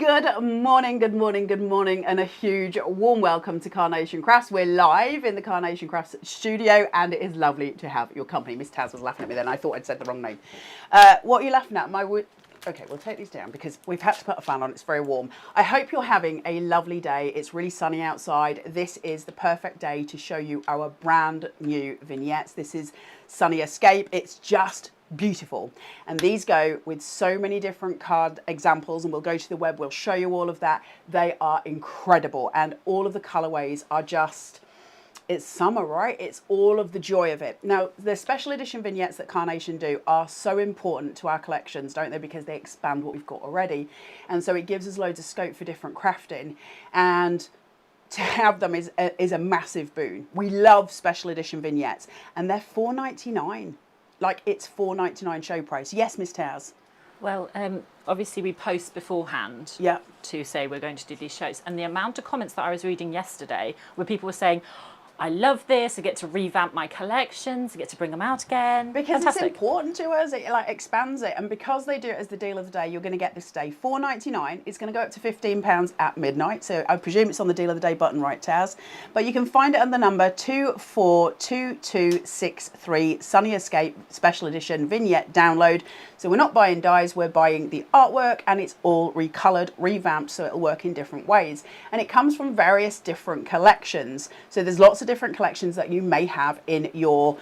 Good morning, good morning, good morning, and a huge warm welcome to Carnation Crafts. We're live in the Carnation Crafts studio, and it is lovely to have your company. Miss Taz was laughing at me then. I thought I'd said the wrong name. What are you laughing at? Okay, we'll take these down because we've had to put a fan on. It's very warm. I hope you're having a lovely day. It's really sunny outside. This is the perfect day to show you our brand new vignettes. This is Sunny Escape. It's just beautiful, and these go with so many different card examples, and we'll go to the web, we'll show you all of that. They are incredible, and all of the colorways are just, it's summer, right? It's all of the joy of it. Now, the special edition vignettes that Carnation do are so important to our collections, don't they? Because they expand what we've got already, and so it gives us loads of scope for different crafting, and to have them is a massive boon. We love special edition vignettes, and they're $4.99. Like, it's $4.99 show price. Yes, Miss Taz? Well, obviously we post beforehand to say we're going to do these shows. And the amount of comments that I was reading yesterday where people were saying, I love this, I get to revamp my collections, I get to bring them out again. Because Fantastic. It's important to us, it like expands it, and because they do it as the deal of the day, you're going to get this day $4.99. It's going to go up to £15 at midnight, so I presume it's on the deal of the day button, right, Taz? But you can find it on the number 242263 Sunny Escape Special Edition Vignette download. So we're not buying dies, we're buying the artwork, and it's all recolored, revamped, so it'll work in different ways. And it comes from various different collections. So there's lots of different collections that you may have in your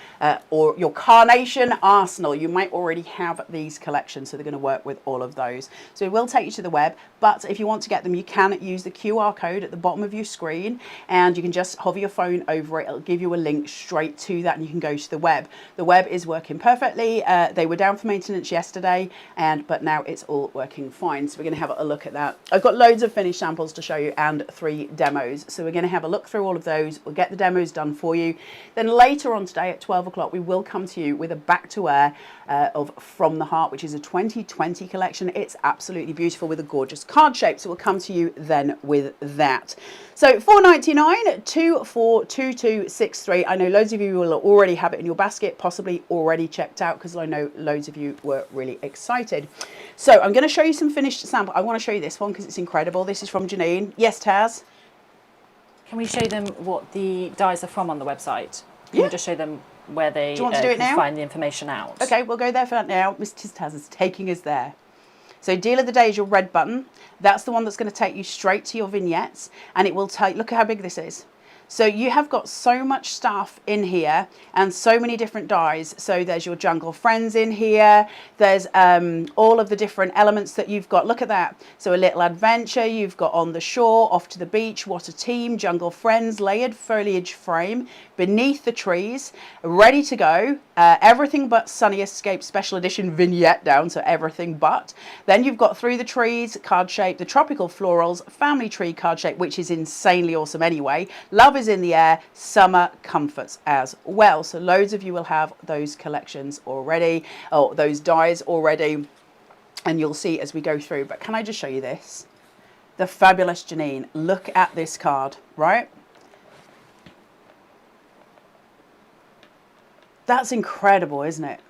or your Carnation arsenal. You might already have these collections, so they're going to work with all of those. So it will take you to the web, but if you want to get them, you can use the QR code at the bottom of your screen, and you can just hover your phone over it. It'll give you a link straight to that, and you can go to the web. The web is working perfectly. They were down for maintenance yesterday, but now it's all working fine. So we're going to have a look at that. I've got loads of finished samples to show you and 3 demos. So we're going to have a look through all of those. We'll get the demos done for you. Then later on today at 12 o'clock, we will come to you with a back to wear of From the Heart, which is a 2020 collection. It's absolutely beautiful with a gorgeous card shape. So we'll come to you then with that. So $4.99, 242263. I know loads of you will already have it in your basket, possibly already checked out, because I know loads of you were really excited. So I'm going to show you some finished sample. I want to show you this one because it's incredible. This is from Janine. Yes, Taz? Can we show them what the dies are from on the website? Can we just show them where they can find the information out? Okay, we'll go there for that now. Mrs. Taz is taking us there. So deal of the day is your red button. That's the one that's going to take you straight to your vignettes, and it will take, look at how big this is. So you have got so much stuff in here and so many different dies. So there's your jungle friends in here. There's all of the different elements that you've got. Look at that. So a little adventure. You've got on the shore, off to the beach, what a team, jungle friends, layered foliage frame, beneath the trees, ready to go. Everything but Sunny Escape Special Edition Vignette down. So everything but. Then you've got through the trees, card shape, the tropical florals, family tree card shape, which is insanely awesome anyway. Love is in the air, summer comforts as well. So loads of you will have those collections already, or those dies already, and you'll see as we go through. But can I just show you this? The fabulous Janine. Look at this card, right? That's incredible, isn't it?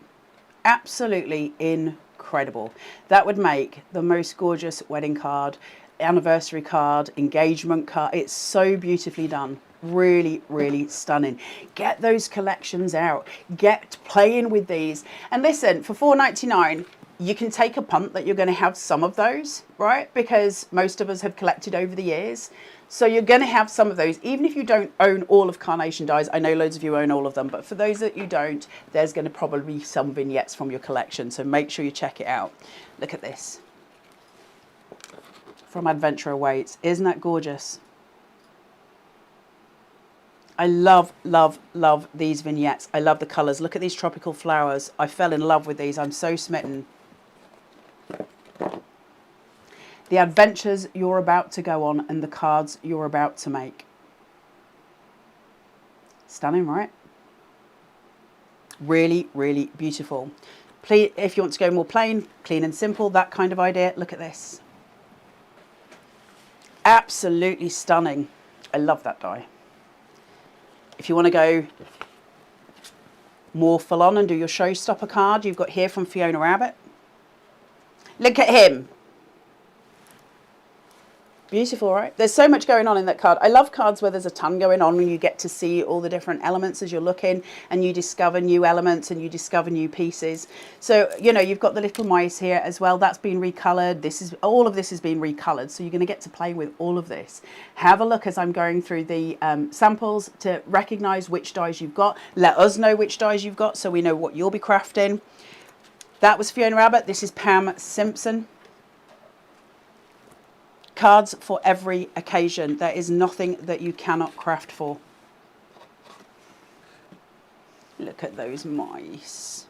Absolutely incredible. That would make the most gorgeous wedding card, anniversary card, engagement card. It's so beautifully done. Really, really stunning. Get those collections out. Get playing with these. And listen, for $4.99, you can take a punt that you're going to have some of those, right? Because most of us have collected over the years. So you're going to have some of those, even if you don't own all of Carnation dies. I know loads of you own all of them, but for those that you don't, there's going to probably be some vignettes from your collection. So make sure you check it out. Look at this. From Adventure Awaits. Isn't that gorgeous? I love, love, love these vignettes. I love the colours. Look at these tropical flowers. I fell in love with these. I'm so smitten. The adventures you're about to go on and the cards you're about to make. Stunning, right? Really, really beautiful. Please, if you want to go more plain, clean and simple, that kind of idea, look at this. Absolutely stunning. I love that die. If you want to go more full on and do your showstopper card, you've got here from Fiona Rabbit. Look at him. Beautiful, right? There's so much going on in that card. I love cards where there's a ton going on and you get to see all the different elements as you're looking and you discover new elements and you discover new pieces. So, you know, you've got the little mice here as well. That's been recolored. All of this has been recolored. So you're going to get to play with all of this. Have a look as I'm going through the samples to recognize which dies you've got. Let us know which dies you've got so we know what you'll be crafting. That was Fiona Rabbit. This is Pam Simpson. Cards for every occasion. There is nothing that you cannot craft for. Look at those mice.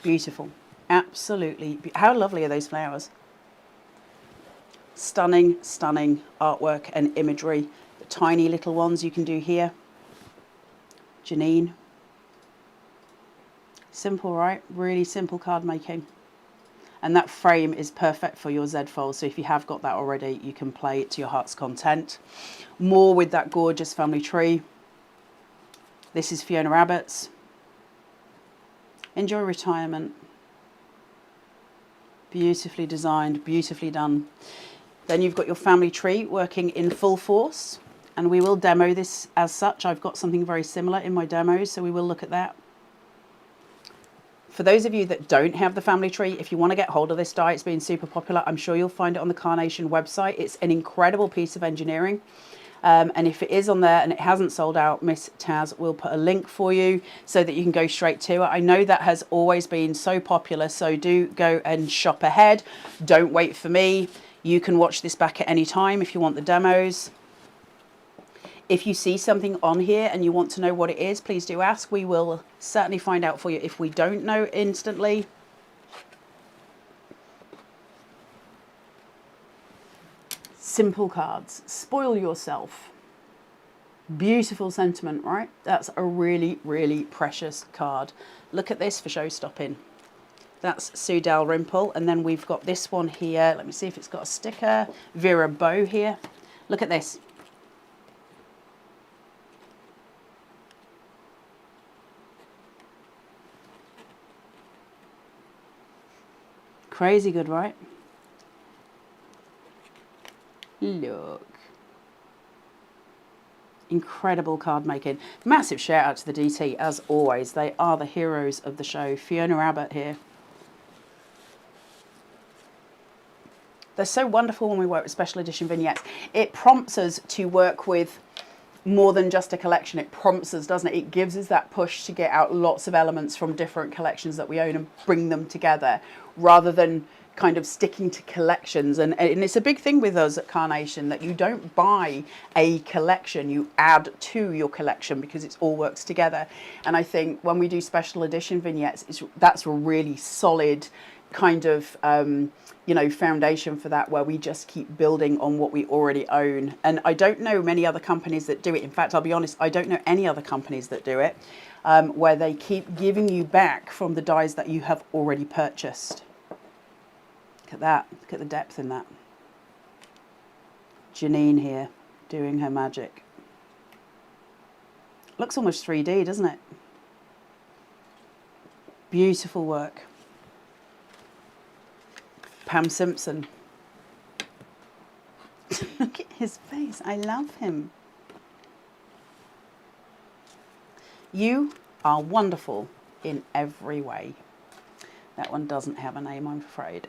Beautiful. Absolutely. How lovely are those flowers? Stunning, stunning artwork and imagery. The tiny little ones you can do here. Janine. Simple, right? Really simple card making. And that frame is perfect for your Z fold. So if you have got that already, you can play it to your heart's content. More with that gorgeous family tree. This is Fiona Rabbit's. Enjoy retirement. Beautifully designed, beautifully done. Then you've got your family tree working in full force. And we will demo this as such. I've got something very similar in my demos, so we will look at that. For those of you that don't have the family tree, if you want to get hold of this die, it's been super popular. I'm sure you'll find it on the Carnation website. It's an incredible piece of engineering. And if it is on there and it hasn't sold out, Miss Taz will put a link for you so that you can go straight to it. I know that has always been so popular, so do go and shop ahead. Don't wait for me. You can watch this back at any time if you want the demos. If you see something on here and you want to know what it is, please do ask. We will certainly find out for you if we don't know instantly. Simple cards. Spoil yourself. Beautiful sentiment, right? That's a really, really precious card. Look at this for show stopping. That's Sue Dalrymple. And then we've got this one here. Let me see if it's got a sticker. Vera Bow here. Look at this. Crazy good, right? Look. Incredible card making. Massive shout out to the DT as always. They are the heroes of the show. Fiona Rabbit here. They're so wonderful when we work with special edition vignettes. It prompts us to work with more than just a collection. It prompts us, doesn't it? It gives us that push to get out lots of elements from different collections that we own and bring them together rather than kind of sticking to collections. And it's a big thing with us at Carnation that you don't buy a collection, you add to your collection because it all works together. And I think when we do special edition vignettes, that's a really solid kind of you know, foundation for that, where we just keep building on what we already own. And I don't know many other companies that do it. In fact, I'll be honest, I don't know any other companies that do it, where they keep giving you back from the dies that you have already purchased. Look at that. Look at the depth in that. Janine here doing her magic. Looks almost 3D, doesn't it? Beautiful work. Pam Simpson. Look at his face. I love him. You are wonderful in every way. That one doesn't have a name, I'm afraid.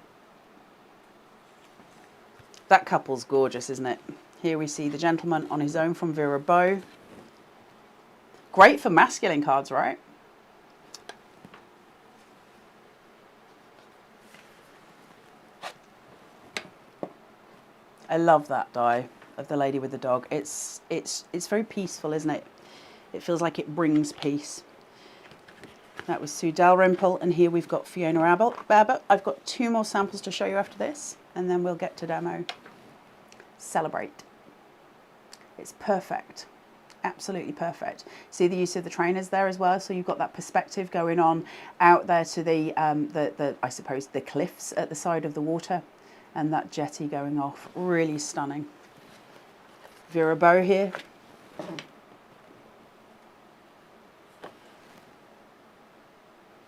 That couple's gorgeous, isn't it? Here we see the gentleman on his own from Vera Bow. Great for masculine cards, right? I love that die of the lady with the dog. It's very peaceful, isn't it? It feels like it brings peace. That was Sue Dalrymple, and here we've got Fiona Rabbit. I've got 2 more samples to show you after this, and then we'll get to demo. Celebrate. It's perfect. Absolutely perfect. See the use of the trainers there as well, so you've got that perspective going on out there to the I suppose the cliffs at the side of the water, and that jetty going off. Really stunning. Vera Bow here.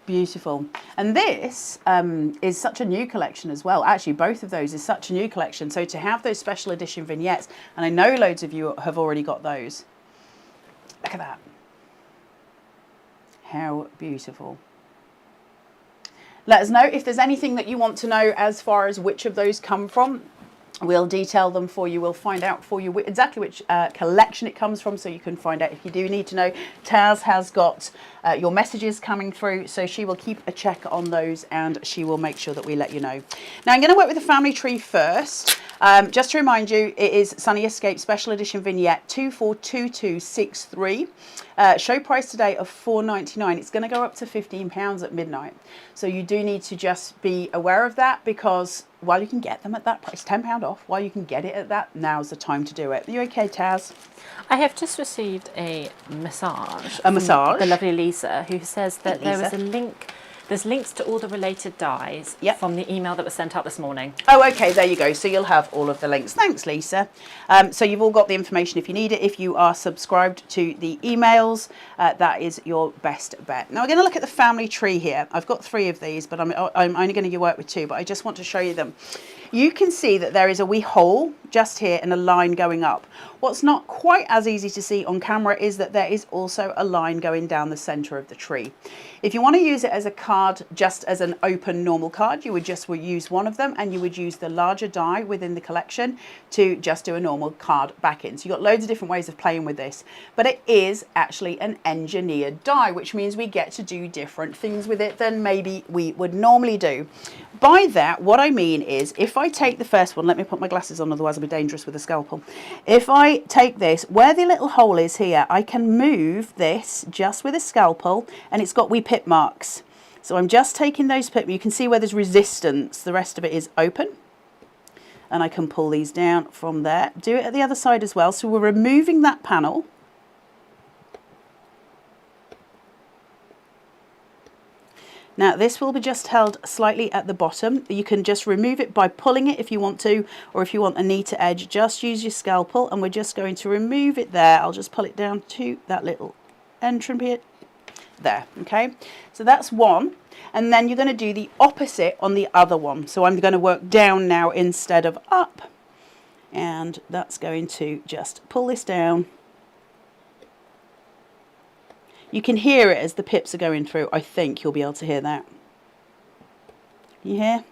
Beautiful. And this is such a new collection as well. Actually, both of those is such a new collection. So to have those special edition vignettes, and I know loads of you have already got those. Look at that. How beautiful. Let us know if there's anything that you want to know as far as which of those come from. We'll detail them for you. We'll find out for you exactly which collection it comes from, so you can find out if you do need to know. Taz has got your messages coming through, so she will keep a check on those and she will make sure that we let you know. Now I'm going to work with the family tree first. Just to remind you, it is Sunny Escape Special Edition Vignette 242263. Show price today of £4.99. It's going to go up to £15 at midnight. So you do need to just be aware of that, because while you can get them at that price, £10 off, while you can get it at that, now's the time to do it. Are you okay, Taz? I have just received a massage. A massage? The lovely Lisa, who says that there is a link. There's links to all the related dies from the email that was sent out this morning. Oh, okay, there you go. So you'll have all of the links. Thanks, Lisa. So you've all got the information if you need it. If you are subscribed to the emails, that is your best bet. Now we're going to look at the family tree here. I've got 3 of these, but I'm only going to work with 2, but I just want to show you them. You can see that there is a wee hole just here and a line going up. What's not quite as easy to see on camera is that there is also a line going down the center of the tree. If you want to use it as a card, just as an open normal card, you would just use one of them, and you would use the larger die within the collection to just do a normal card back in. So you've got loads of different ways of playing with this, but it is actually an engineered die, which means we get to do different things with it than maybe we would normally do. By that, what I mean is, if I take the first one, let me put my glasses on, otherwise I'll be dangerous with a scalpel. If I take this, where the little hole is here, I can move this just with a scalpel, and it's got wee pip marks. So I'm just taking those pip, you can see where there's resistance, the rest of it is open. And I can pull these down from there. Do it at the other side as well. So we're removing that panel. Now this will be just held slightly at the bottom. You can just remove it by pulling it if you want to, or if you want a neater edge, just use your scalpel, and we're just going to remove it there. I'll just pull it down to that little entrance bit there, okay? So that's one, and then you're going to do the opposite on the other one. So I'm going to work down now instead of up, and that's going to just pull this down. You can hear it as the pips are going through. I think you'll be able to hear that. You hear?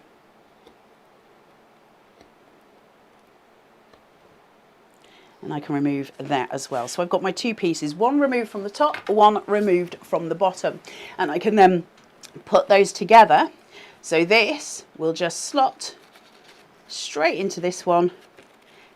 And I can remove that as well. So I've got my 2 pieces, one removed from the top, one removed from the bottom. And I can then put those together. So this will just slot straight into this one,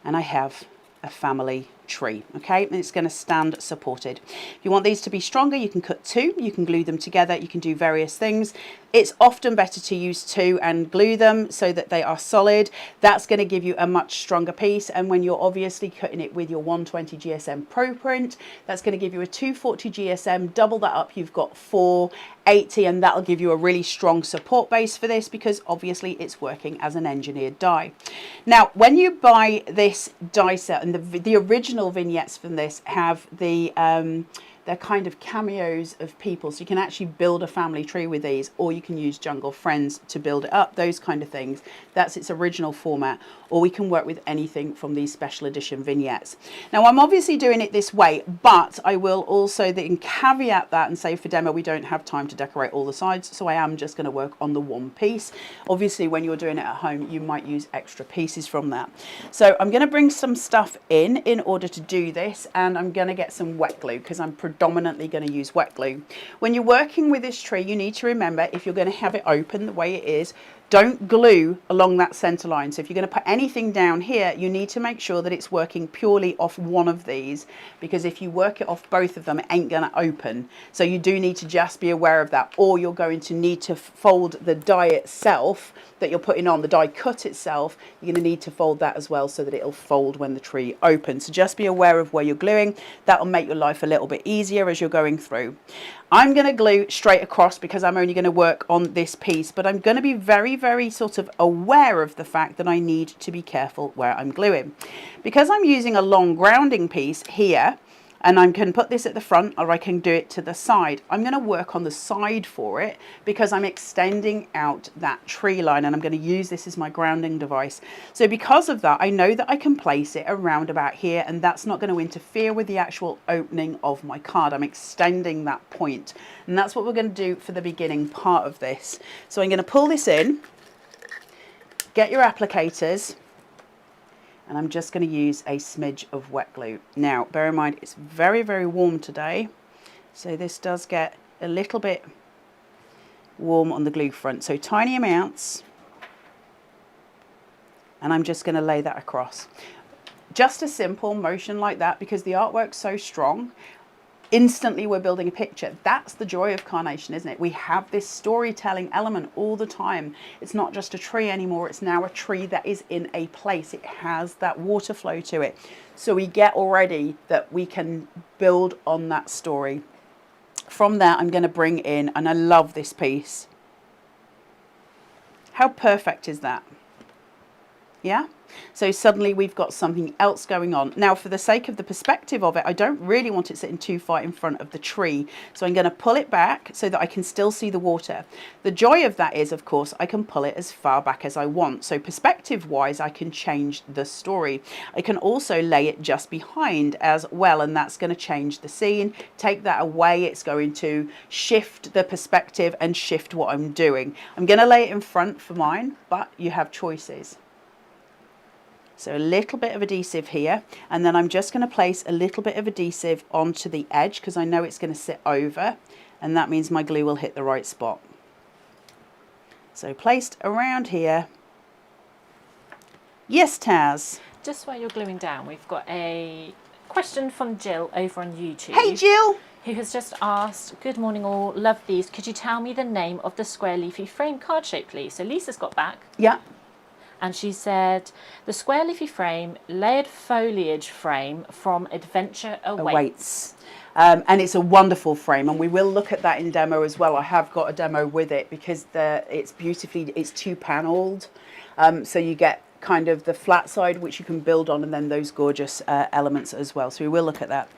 and I have a family tree, okay, and it's going to stand supported. If you want these to be stronger, you can cut 2, you can glue them together, you can do various things. It's often better to use 2 and glue them so that they are solid. That's going to give you a much stronger piece, and when you're obviously cutting it with your 120 GSM Pro print, that's going to give you a 240 GSM, double that up, you've got 480, and that'll give you a really strong support base for this, because obviously it's working as an engineered die. Now when you buy this die set, and the original vignettes from this have the they're kind of cameos of people, so you can actually build a family tree with these, or you can use Jungle Friends to build it up, those kind of things. That's its original format, or we can work with anything from these special edition vignettes. Now I'm obviously doing it this way, but I will also then caveat that and say for demo we don't have time to decorate all the sides, so I am just going to work on the one piece. Obviously when you're doing it at home, you might use extra pieces from that. So I'm going to bring some stuff in order to do this, and I'm going to get some wet glue, because I'm predominantly going to use wet glue. When you're working with this tree, you need to remember, if you're going to have it open the way it is, don't glue along that center line. So if you're going to put anything down here, you need to make sure that it's working purely off one of these, because if you work it off both of them, it ain't going to open. So you do need to just be aware of that, or you're going to need to fold the die itself that you're putting on, the die cut itself, you're going to need to fold that as well so that it'll fold when the tree opens. So just be aware of where you're gluing. That'll make your life a little bit easier as you're going through. I'm going to glue straight across because I'm only going to work on this piece, but I'm going to be very, very sort of aware of the fact that I need to be careful where I'm gluing. Because I'm using a long grounding piece here, And I can put this at the front or I can do it to the side. I'm going to work on the side for it because I'm extending out that tree line, and I'm going to use this as my grounding device. So because of that, I know that I can place it around about here, and that's not going to interfere with the actual opening of my card. I'm extending that point, and that's what we're going to do for the beginning part of this. So I'm going to pull this in, get your applicators, and I'm just going to use a smidge of wet glue. Now, bear in mind, it's very, very warm today, so this does get a little bit warm on the glue front. So tiny amounts, and I'm just going to lay that across. Just a simple motion like that, because the artwork's so strong, instantly we're building a picture. That's the joy of Carnation, isn't it? We have this storytelling element all the time. It's not just a tree anymore, it's now a tree that is in a place. It has that water flow to it. So we get already that we can build on that story. From there, I'm going to bring in, and I love this piece. How perfect is that? Yeah? So suddenly we've got something else going on. Now, for the sake of the perspective of it, I don't really want it sitting too far in front of the tree. So I'm going to pull it back so that I can still see the water. The joy of that is, of course, I can pull it as far back as I want. So perspective-wise, I can change the story. I can also lay it just behind as well, and that's going to change the scene. Take that away, it's going to shift the perspective and shift what I'm doing. I'm going to lay it in front for mine, but you have choices. So a little bit of adhesive here, and then I'm just going to place a little bit of adhesive onto the edge because I know it's going to sit over, and that means my glue will hit the right spot. So placed around here. Yes, Taz? Just while you're gluing down, we've got a question from Jill over on YouTube. Hey, Jill! Who has just asked, good morning all, love these. Could you tell me the name of the square leafy frame card shape, please? So Lisa's got back. Yeah. And she said, the square leafy frame, layered foliage frame from Adventure Awaits. And it's a wonderful frame, and we will look at that in demo as well. I have got a demo with it because it's beautifully, it's two-panelled. So you get kind of the flat side, which you can build on, and then those gorgeous elements as well. So we will look at that.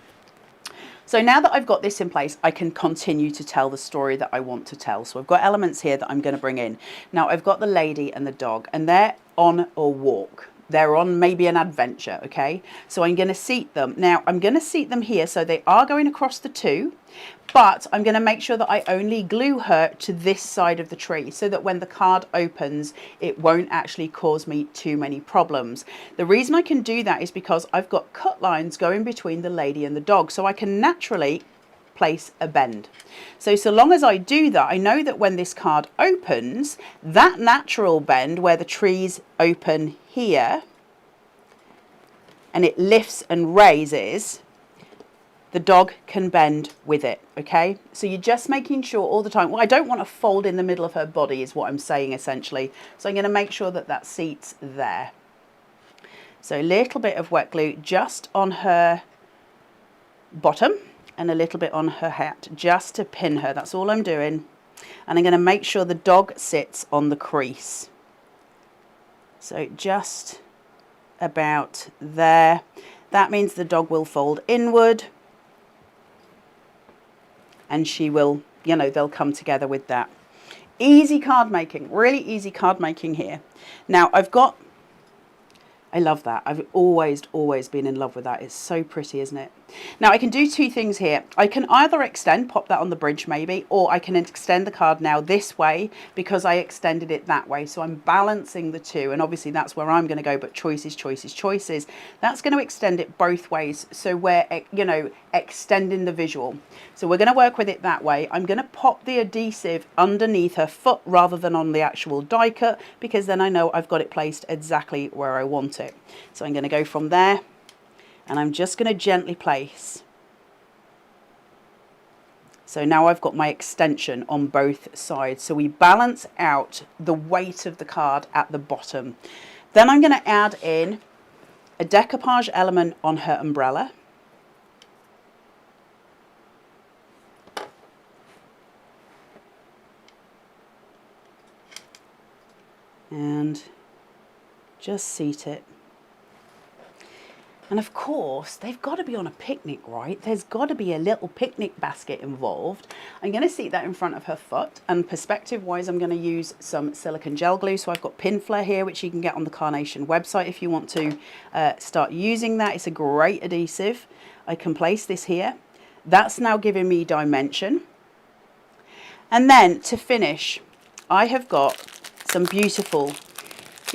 So now that I've got this in place, I can continue to tell the story that I want to tell. So I've got elements here that I'm going to bring in. Now I've got the lady and the dog, and they're on a walk. They're on maybe an adventure, okay? So I'm going to seat them. Now I'm going to seat them here, so they are going across the two, but I'm going to make sure that I only glue her to this side of the tree so that when the card opens, it won't actually cause me too many problems. The reason I can do that is because I've got cut lines going between the lady and the dog, so I can naturally place a bend. So long as I do that, I know that when this card opens, that natural bend where the trees open here and it lifts and raises, the dog can bend with it, okay? So you're just making sure all the time, well, I don't want to fold in the middle of her body is what I'm saying essentially. So I'm going to make sure that that seats there. So a little bit of wet glue just on her bottom and a little bit on her hat just to pin her. That's all I'm doing. And I'm going to make sure the dog sits on the crease. So just about there. That means the dog will fold inward, and she will, you know, they'll come together with that. Easy card making, really easy card making here. Now I love that. I've always been in love with that. It's so pretty, isn't it? Now I can do two things here. I can either extend, pop that on the bridge maybe, or I can extend the card now this way because I extended it that way. So I'm balancing the two, and obviously that's where I'm going to go, but choices, choices, choices. That's going to extend it both ways. So we're, you know, extending the visual. So we're going to work with it that way. I'm going to pop the adhesive underneath her foot rather than on the actual die cut, because then I know I've got it placed exactly where I want it. So I'm going to go from there, and I'm just going to gently place. So now I've got my extension on both sides. So we balance out the weight of the card at the bottom. Then I'm going to add in a decoupage element on her umbrella. And just seat it. And of course, they've got to be on a picnic, right? There's got to be a little picnic basket involved. I'm going to seat that in front of her foot. And perspective-wise, I'm going to use some silicone gel glue. So I've got pin flare here, which you can get on the Carnation website if you want to start using that. It's a great adhesive. I can place this here. That's now giving me dimension. And then to finish, I have got some beautiful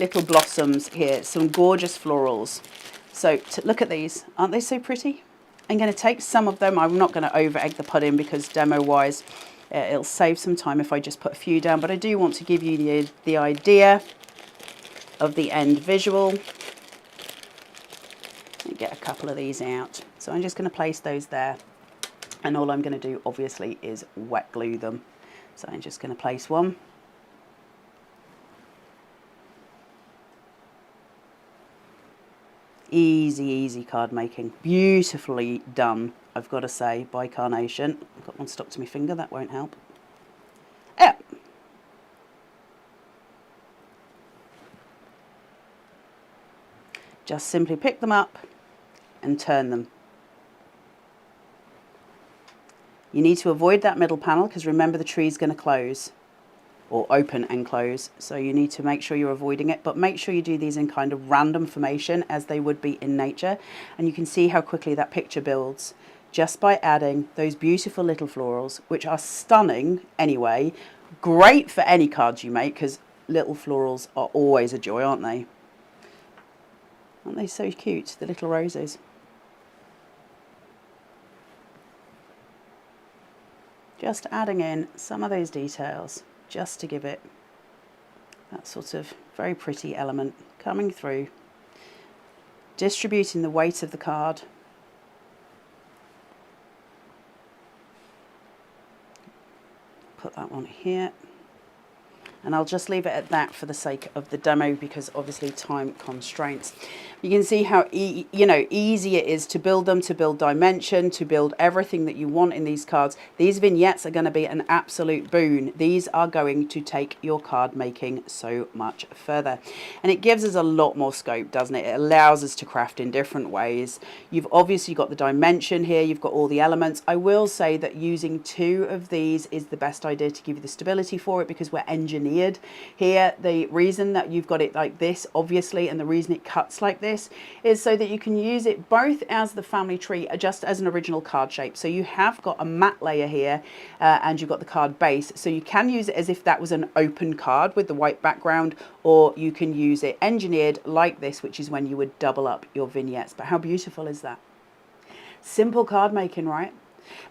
little blossoms here, some gorgeous florals. So look at these, aren't they so pretty? I'm going to take some of them. I'm not going to over egg the pudding because demo wise it'll save some time if I just put a few down, but I do want to give you the idea of the end visual. And get a couple of these out. So I'm just going to place those there, and all I'm going to do obviously is wet glue them. So I'm just going to place one. Easy, easy card making. Beautifully done, I've got to say, by Carnation. I've got one stuck to my finger, that won't help. Yeah. Just simply pick them up and turn them. You need to avoid that middle panel because remember the tree is going to close. Or open and close, so you need to make sure you're avoiding it, but make sure you do these in kind of random formation as they would be in nature, and you can see how quickly that picture builds just by adding those beautiful little florals, which are stunning anyway. Great for any cards you make because little florals are always a joy, aren't they? Aren't they so cute, the little roses? Just adding in some of those details, just to give it that sort of very pretty element coming through, distributing the weight of the card. Put that one here, and I'll just leave it at that for the sake of the demo because obviously time constraints. You can see how easy it is to build them, to build dimension, to build everything that you want in these cards. These vignettes are going to be an absolute boon. These are going to take your card making so much further. And it gives us a lot more scope, doesn't it? It allows us to craft in different ways. You've obviously got the dimension here, you've got all the elements. I will say that using 2 of these is the best idea to give you the stability for it because we're engineered here. The reason that you've got it like this, obviously, and the reason it cuts like this is so that you can use it both as the family tree, just as an original card shape. So you have got a matte layer here and you've got the card base. So you can use it as if that was an open card with the white background, or you can use it engineered like this, which is when you would double up your vignettes. But how beautiful is that? Simple card making, right?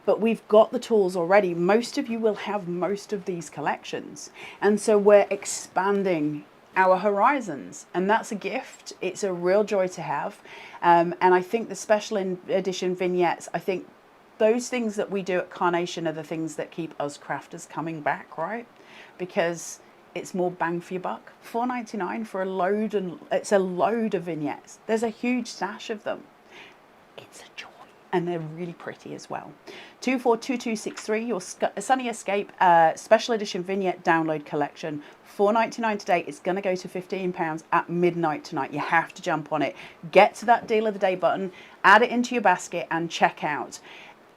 But we've got the tools already. Most of you will have most of these collections. And so we're expanding our horizons, and that's a gift. It's a real joy to have. And I think the special edition vignettes, I think those things that we do at Carnation are the things that keep us crafters coming back, right? Because it's more bang for your buck. $4.99 for a load, and it's a load of vignettes. There's a huge stash of them. It's a joy. And they're really pretty as well. 242263, your Sunny Escape Special Edition Vignette Download Collection. $4.99 today. It's going to go to £15 at midnight tonight. You have to jump on it. Get to that deal of the day button, add it into your basket and check out.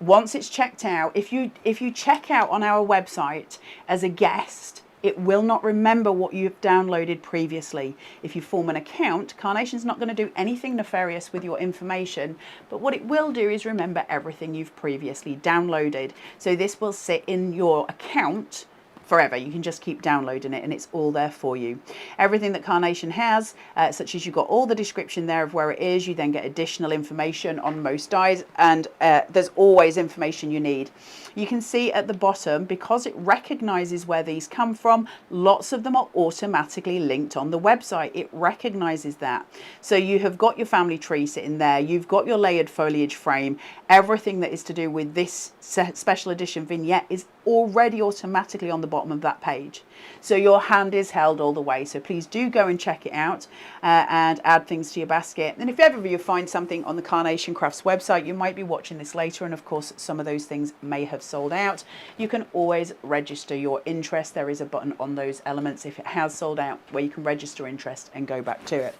Once it's checked out, if you check out on our website as a guest, it will not remember what you've downloaded previously. If you form an account, Carnation's not going to do anything nefarious with your information, but what it will do is remember everything you've previously downloaded. So this will sit in your account forever. You can just keep downloading it and it's all there for you. Everything that Carnation has, such as you've got all the description there of where it is, you then get additional information on most dies, and there's always information you need. You can see at the bottom, because it recognizes where these come from, lots of them are automatically linked on the website. It recognizes that. So you have got your family tree sitting there, you've got your layered foliage frame, everything that is to do with this special edition vignette is already automatically on the bottom of that page. So your hand is held all the way. So please do go and check it out and add things to your basket. And if ever you find something on the Carnation Crafts website, you might be watching this later, and of course some of those things may have sold out. You can always register your interest. There is a button on those elements if it has sold out where you can register interest and go back to it.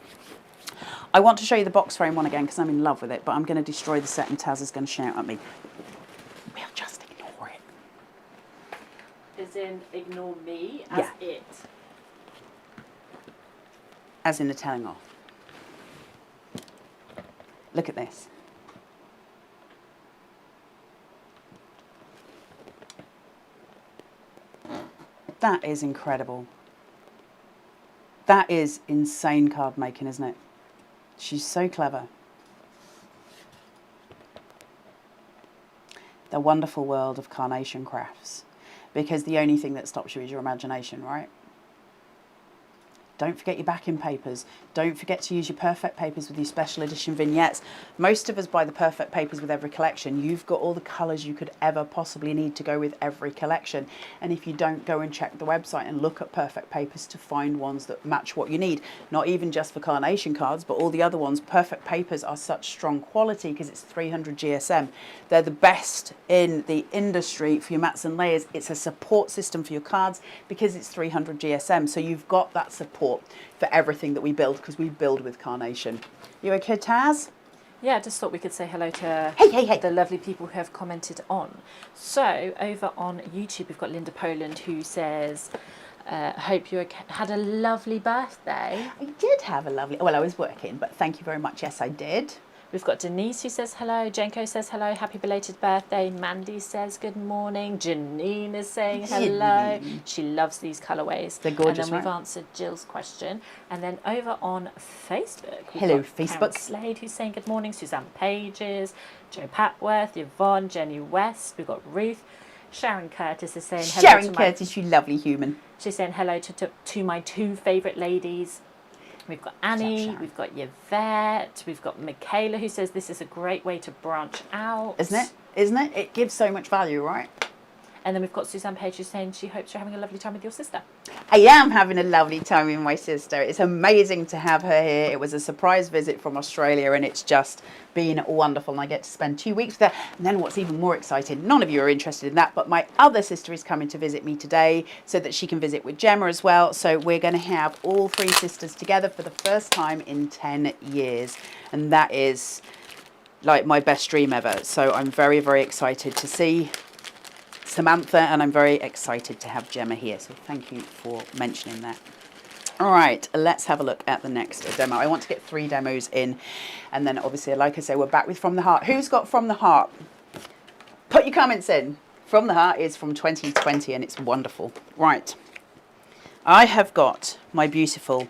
I want to show you the box frame one again because I'm in love with it, but I'm going to destroy the set and Taz is going to shout at me. We'll just ignore it. As in, ignore me as it. As in the telling off. Look at this. That is incredible. That is insane card making, isn't it? She's so clever. The wonderful world of Carnation crafts. Because the only thing that stops you is your imagination, right? Don't forget your backing papers. Don't forget to use your perfect papers with your special edition vignettes. Most of us buy the perfect papers with every collection. You've got all the colours you could ever possibly need to go with every collection. And if you don't, go and check the website and look at perfect papers to find ones that match what you need. Not even just for Carnation cards, but all the other ones. Perfect papers are such strong quality because it's 300 GSM. They're the best in the industry for your mats and layers. It's a support system for your cards because it's 300 GSM. So you've got that support for everything that we build because we build with Carnation. You okay, Taz? Yeah, I just thought we could say hello to the lovely people who have commented on. So over on YouTube, we've got Linda Poland who says, hope you had a lovely birthday. I did have a lovely, well, I was working, but thank you very much. Yes, I did. We've got Denise who says hello. Jenko says hello. Happy belated birthday. Mandy says good morning. Janine is saying hello. She loves these colourways. They're gorgeous, and then we've answered Jill's question. And then over on Facebook, hello, Facebook. Karen Slade who's saying good morning. Suzanne Pages, Joe Patworth, Yvonne, Jenny West. We've got Ruth. Sharon Curtis is saying hello. Sharon Curtis, you lovely human. She's saying hello to my two favourite ladies. We've got Annie, we've got Yvette, we've got Michaela who says this is a great way to branch out. Isn't it? Isn't it? It gives so much value, right? And then we've got Suzanne Page who's saying she hopes you're having a lovely time with your sister. I am having a lovely time with my sister. It's amazing to have her here. It was a surprise visit from Australia and it's just been wonderful. And I get to spend 2 weeks with her. And then what's even more exciting, none of you are interested in that, but my other sister is coming to visit me today so that she can visit with Gemma as well. So we're going to have all three sisters together for the first time in 10 years. And that is like my best dream ever. So I'm very, very excited to see Samantha, and I'm very excited to have Gemma here, so thank you for mentioning that. All right, let's have a look at the next demo. I want to get 3 demos in, and then obviously, like I say, we're back with From the Heart. Who's got From the Heart? Put your comments in. From the Heart is from 2020, and it's wonderful. Right, I have got my beautiful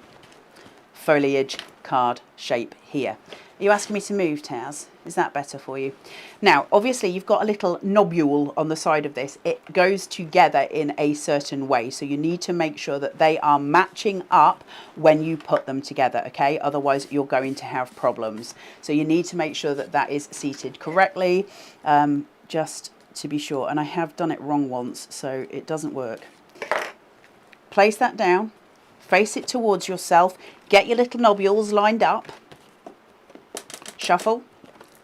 Foliage card shape here. Are you asking me to move, Taz? Is that better for you? Now, obviously, you've got a little nobule on the side of this. It goes together in a certain way. So you need to make sure that they are matching up when you put them together, okay? Otherwise, you're going to have problems. So you need to make sure that that is seated correctly, just to be sure. And I have done it wrong once, so it doesn't work. Place that down. Face it towards yourself. Get your little nobules lined up. Shuffle,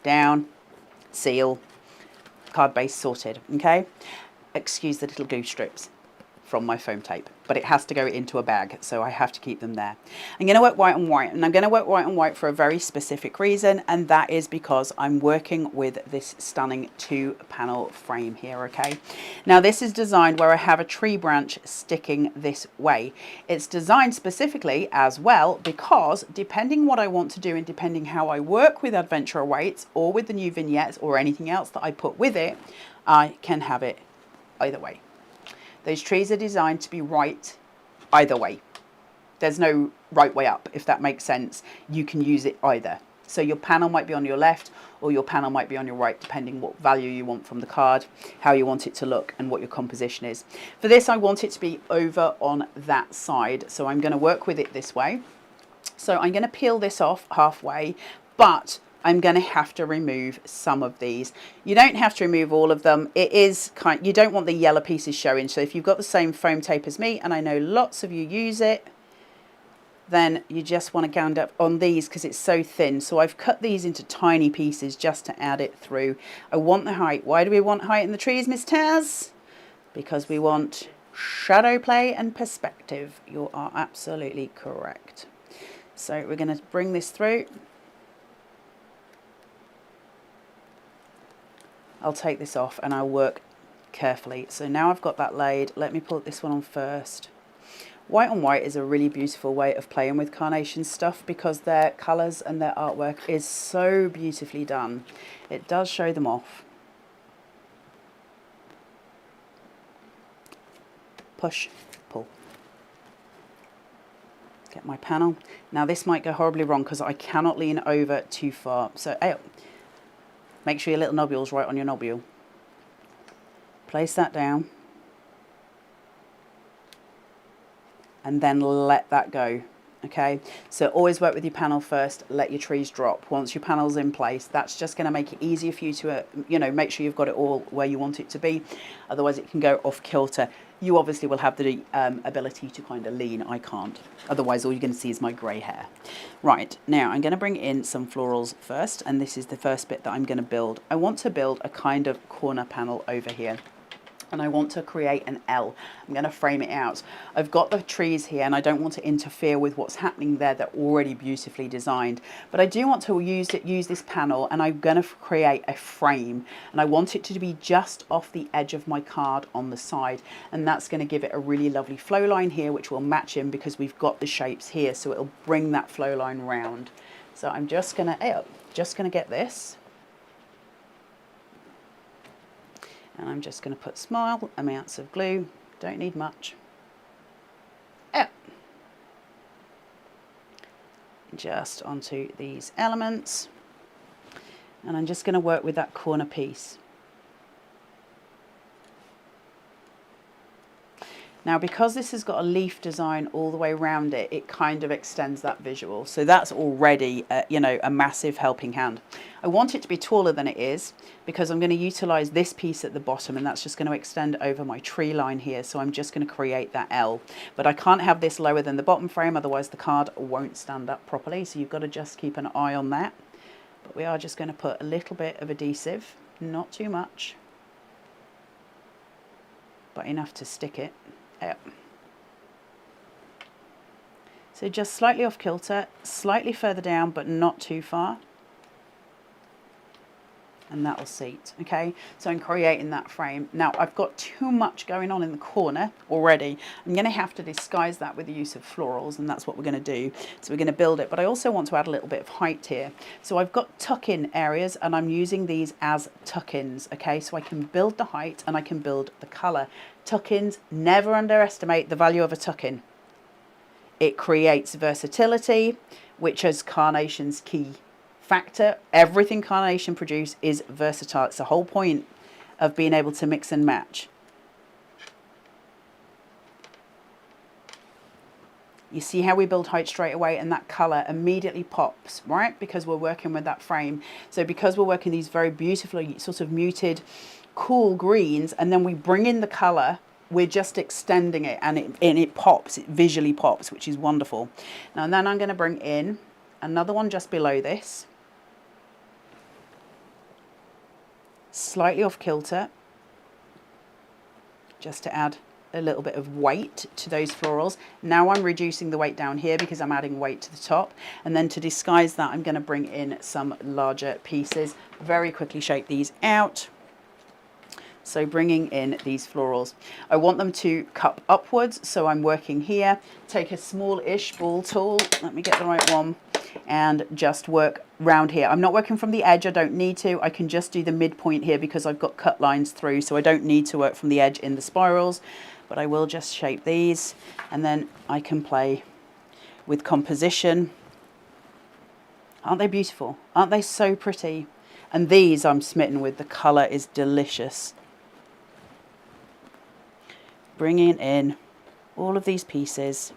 down, seal, card base sorted, okay? Excuse the little glue strips from my foam tape, but it has to go into a bag, so I have to keep them there. I'm going to work white on white, and I'm going to work white on white for a very specific reason, and that is because I'm working with this stunning 2-panel frame here, okay? Now, this is designed where I have a tree branch sticking this way. It's designed specifically as well because depending what I want to do and depending how I work with Adventure Awaits or with the new vignettes or anything else that I put with it, I can have it either way. Those trees are designed to be right either way. There's no right way up, if that makes sense. You can use it either. So your panel might be on your left or your panel might be on your right, depending what value you want from the card, how you want it to look and what your composition is. For this, I want it to be over on that side. So I'm going to work with it this way. So I'm going to peel this off halfway, but I'm going to have to remove some of these. You don't have to remove all of them. It is you don't want the yellow pieces showing. So if you've got the same foam tape as me, and I know lots of you use it, then you just want to gouge up on these because it's so thin. So I've cut these into tiny pieces just to add it through. I want the height. Why do we want height in the trees, Miss Taz? Because we want shadow play and perspective. You are absolutely correct. So we're going to bring this through. I'll take this off and I'll work carefully. So now I've got that laid. Let me put this one on first. White on white is a really beautiful way of playing with Carnation stuff because their colours and their artwork is so beautifully done. It does show them off. Push, pull. Get my panel. Now this might go horribly wrong because I cannot lean over too far. So make sure your little nobule's right on your nobule. Place that down. And then let that go, okay? So always work with your panel first, let your trees drop. Once your panel's in place, that's just gonna make it easier for you to, you know, make sure you've got it all where you want it to be. Otherwise it can go off kilter. You obviously will have the ability to kind of lean, I can't. Otherwise all you're gonna see is my gray hair. Right, now I'm gonna bring in some florals first, and this is the first bit that I'm gonna build. I want to build a kind of corner panel over here. And I want to create an L. I'm going to frame it out. I've got the trees here and I don't want to interfere with what's happening there. They're already beautifully designed. But I do want to use this panel, and I'm going to create a frame. And I want it to be just off the edge of my card on the side. And that's going to give it a really lovely flow line here, which will match in because we've got the shapes here. So it'll bring that flow line round. So I'm just going to get this. And I'm just going to put small amounts of glue, don't need much. Just onto these elements. And I'm just going to work with that corner piece. Now, because this has got a leaf design all the way around it, it kind of extends that visual. So that's already, you know, a massive helping hand. I want it to be taller than it is because I'm going to utilize this piece at the bottom, and that's just going to extend over my tree line here. So I'm just going to create that L. But I can't have this lower than the bottom frame, otherwise the card won't stand up properly. So you've got to just keep an eye on that. But we are just going to put a little bit of adhesive, not too much, but enough to stick it. So just slightly off kilter, slightly further down, but not too far. And that will seat, okay? So I'm creating that frame. Now I've got too much going on in the corner already. I'm gonna have to disguise that with the use of florals, and that's what we're gonna do. So we're gonna build it, but I also want to add a little bit of height here. So I've got tuck-in areas, and I'm using these as tuck-ins, okay? So I can build the height and I can build the color. Tuck-ins, never underestimate the value of a tuck-in. It creates versatility, which is Carnation's key factor. Everything Carnation produce is versatile. It's the whole point of being able to mix and match. You see how we build height straight away, and that color immediately pops, right? Because we're working with that frame. So because we're working these very beautifully sort of muted, cool greens, and then we bring in the color, we're just extending it, and it pops, it visually pops, which is wonderful. Now, and then I'm going to bring in another one just below this, slightly off kilter, just to add a little bit of weight to those florals. Now I'm reducing the weight down here because I'm adding weight to the top, and then to disguise that I'm going to bring in some larger pieces. Very quickly shape these out. So bringing in these florals, I want them to cup upwards, so I'm working here. Take a small-ish ball tool, let me get the right one, and just work round here. I'm not working from the edge, I don't need to. I can just do the midpoint here because I've got cut lines through, so I don't need to work from the edge in the spirals, but I will just shape these, and then I can play with composition. Aren't they beautiful? Aren't they so pretty? And these I'm smitten with. The color is delicious. Bringing in all of these pieces.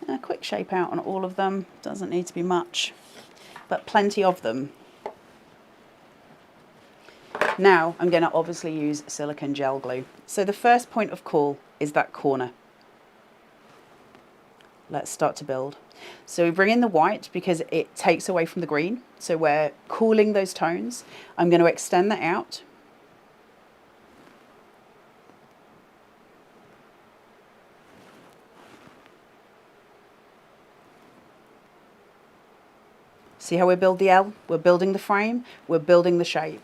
And a quick shape out on all of them. Doesn't need to be much, but plenty of them. Now I'm going to obviously use silicone gel glue. So the first point of call is that corner. Let's start to build. So we bring in the white because it takes away from the green. So we're cooling those tones. I'm going to extend that out. See how we build the L? We're building the frame, we're building the shape.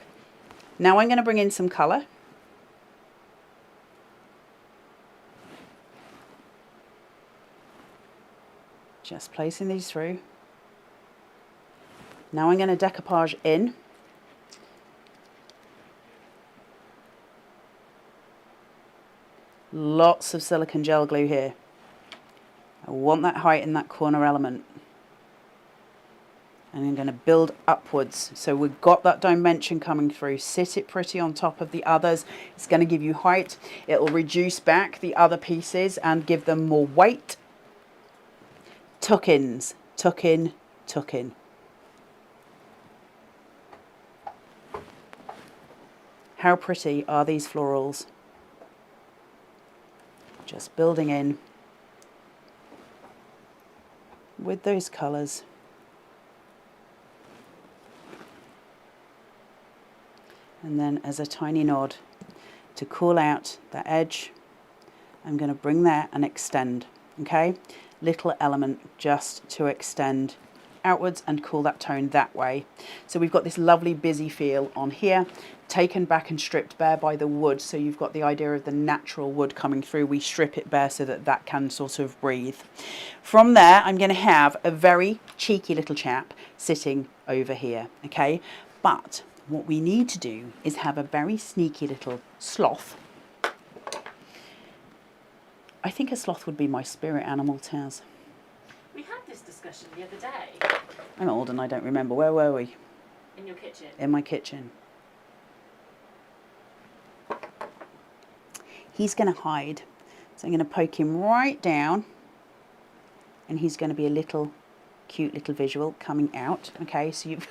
Now I'm going to bring in some colour. Just placing these through. Now I'm going to decoupage in. Lots of silicone gel glue here. I want that height in that corner element. And I'm going to build upwards. So we've got that dimension coming through. Sit it pretty on top of the others. It's going to give you height. It will reduce back the other pieces and give them more weight. Tuck-ins. Tuck in, tuck in. How pretty are these florals? Just building in with those colours. And then as a tiny nod to call out that edge, I'm going to bring there and extend, okay? Little element just to extend outwards and cool that tone that way. So we've got this lovely busy feel on here, taken back and stripped bare by the wood. So you've got the idea of the natural wood coming through. We strip it bare so that that can sort of breathe. From there, I'm going to have a very cheeky little chap sitting over here, okay? But what we need to do is have a very sneaky little sloth. I think a sloth would be my spirit animal, Taz. We had this discussion the other day. I'm old and I don't remember. Where were we? In your kitchen. In my kitchen. He's going to hide. So I'm going to poke him right down. And he's going to be a little cute little visual coming out. Okay, so you've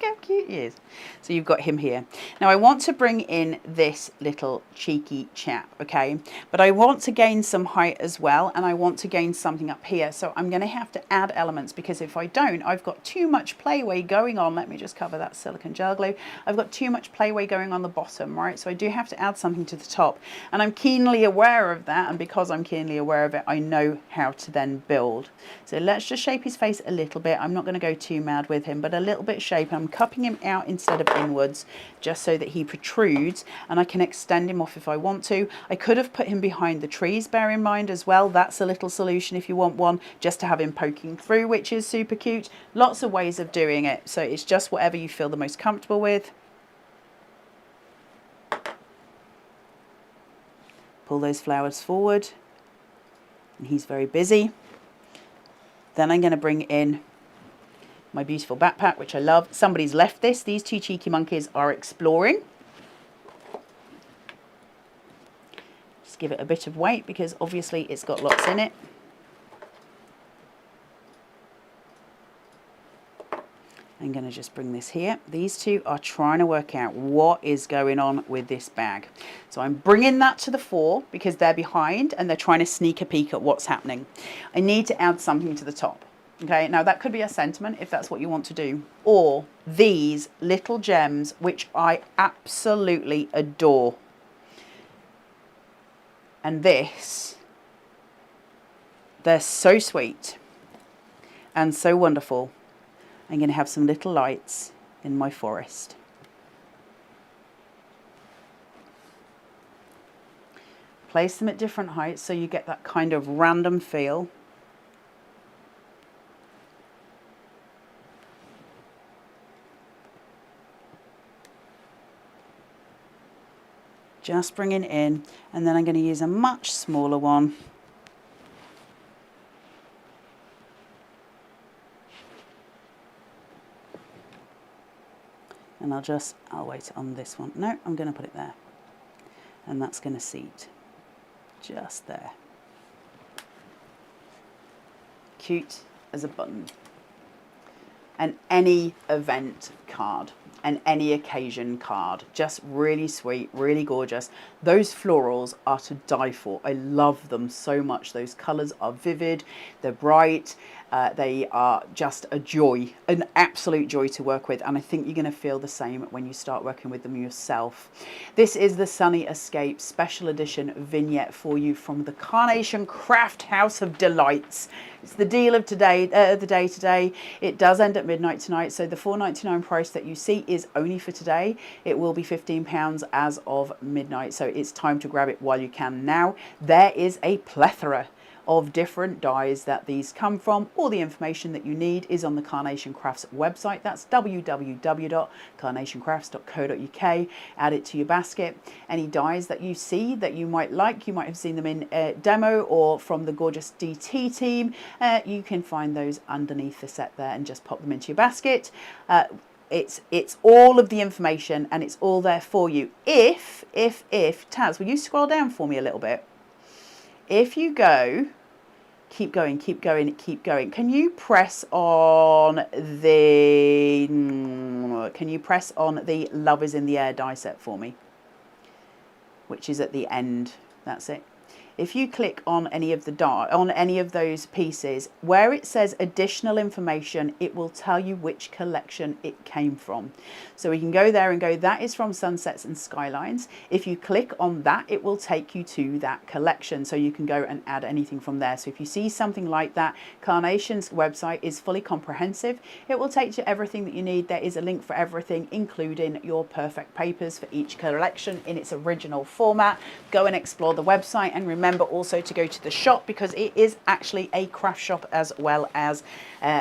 how cute he is. So you've got him here. Now I want to bring in this little cheeky chap, okay, but I want to gain some height as well, and I want to gain something up here. So I'm going to have to add elements, because if I don't, I've got too much playway going on. Let me just cover that silicone gel glue. I've got too much playway going on the bottom, right? So I do have to add something to the top, and I'm keenly aware of that, and because I'm keenly aware of it, I know how to then build. So let's just shape his face a little bit. I'm not going to go too mad with him, but a little bit shape. I'm cupping him out instead of inwards, just so that he protrudes, and I can extend him off if I want to. I could have put him behind the trees, bear in mind as well. That's a little solution if you want one, just to have him poking through, which is super cute. Lots of ways of doing it, so it's just whatever you feel the most comfortable with. Pull those flowers forward, and he's very busy. Then I'm going to bring in my beautiful backpack, which I love. Somebody's left this. These two cheeky monkeys are exploring. Just give it a bit of weight, because obviously it's got lots in it. I'm going to just bring this here. These two are trying to work out what is going on with this bag. So I'm bringing that to the fore because they're behind and they're trying to sneak a peek at what's happening. I need to add something to the top. Okay, now that could be a sentiment if that's what you want to do. Or these little gems, which I absolutely adore. And this, they're so sweet and so wonderful. I'm going to have some little lights in my forest. Place them at different heights so you get that kind of random feel. Just bring it in, and then I'm going to use a much smaller one. And I'll wait on this one. No, I'm going to put it there. And that's going to seat just there. Cute as a button. And any event card, and any occasion card. Just really sweet, really gorgeous. Those florals are to die for. I love them so much. Those colours are vivid, they're bright, they are just a joy, an absolute joy to work with. And I think you're going to feel the same when you start working with them yourself. This is the Sunny Escape Special Edition Vignette for you from the Carnation Craft House of Delights. It's the deal of today, the day today. It does end at midnight tonight, so the £4.99 price that you see is only for today. It will be £15 as of midnight, so it's time to grab it while you can now. There is a plethora of different dyes that these come from. All the information that you need is on the Carnation Crafts website. That's www.carnationcrafts.co.uk. Add it to your basket. Any dyes that you see that you might like, you might have seen them in a demo or from the gorgeous DT team, you can find those underneath the set there and just pop them into your basket. It's all of the information and it's all there for you. If Taz, will you scroll down for me a little bit? If you go, keep going, keep going, keep going. Can you press on the Love is in the Air die set for me? Which is at the end. That's it. If you click on any of those pieces, where it says additional information, it will tell you which collection it came from. So we can go there and go, that is from Sunsets and Skylines. If you click on that, it will take you to that collection. So you can go and add anything from there. So if you see something like that, Carnation's website is fully comprehensive. It will take you to everything that you need. There is a link for everything, including your perfect papers for each collection in its original format. Go and explore the website, and remember also to go to the shop, because it is actually a craft shop as well as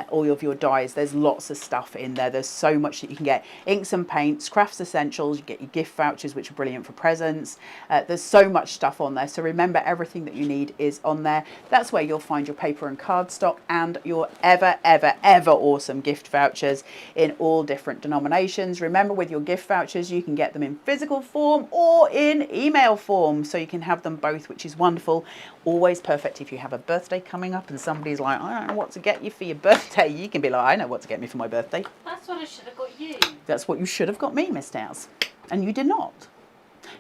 all of your dyes. There's lots of stuff in there. There's so much that you can get. Inks and paints, crafts essentials, you get your gift vouchers, which are brilliant for presents. There's so much stuff on there. So remember, everything that you need is on there. That's where you'll find your paper and card stock and your ever awesome gift vouchers in all different denominations. Remember, with your gift vouchers, you can get them in physical form or in email form. So you can have them both, which is wonderful. Always perfect if you have a birthday coming up and somebody's like, I don't know what to get you for your birthday. You can be like, I know what to get me for my birthday. That's what I should have got you. That's what you should have got me, Miss Towers. And you did not.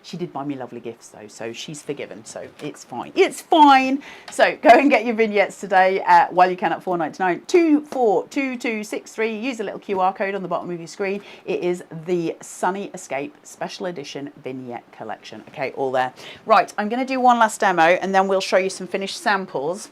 She did buy me lovely gifts though, so she's forgiven, so it's fine. It's fine. So go and get your vignettes today while you can at £4.99. 242263. Use the little QR code on the bottom of your screen. It is the Sunny Escape Special Edition Vignette Collection. Okay, all there. Right, I'm going to do one last demo and then we'll show you some finished samples.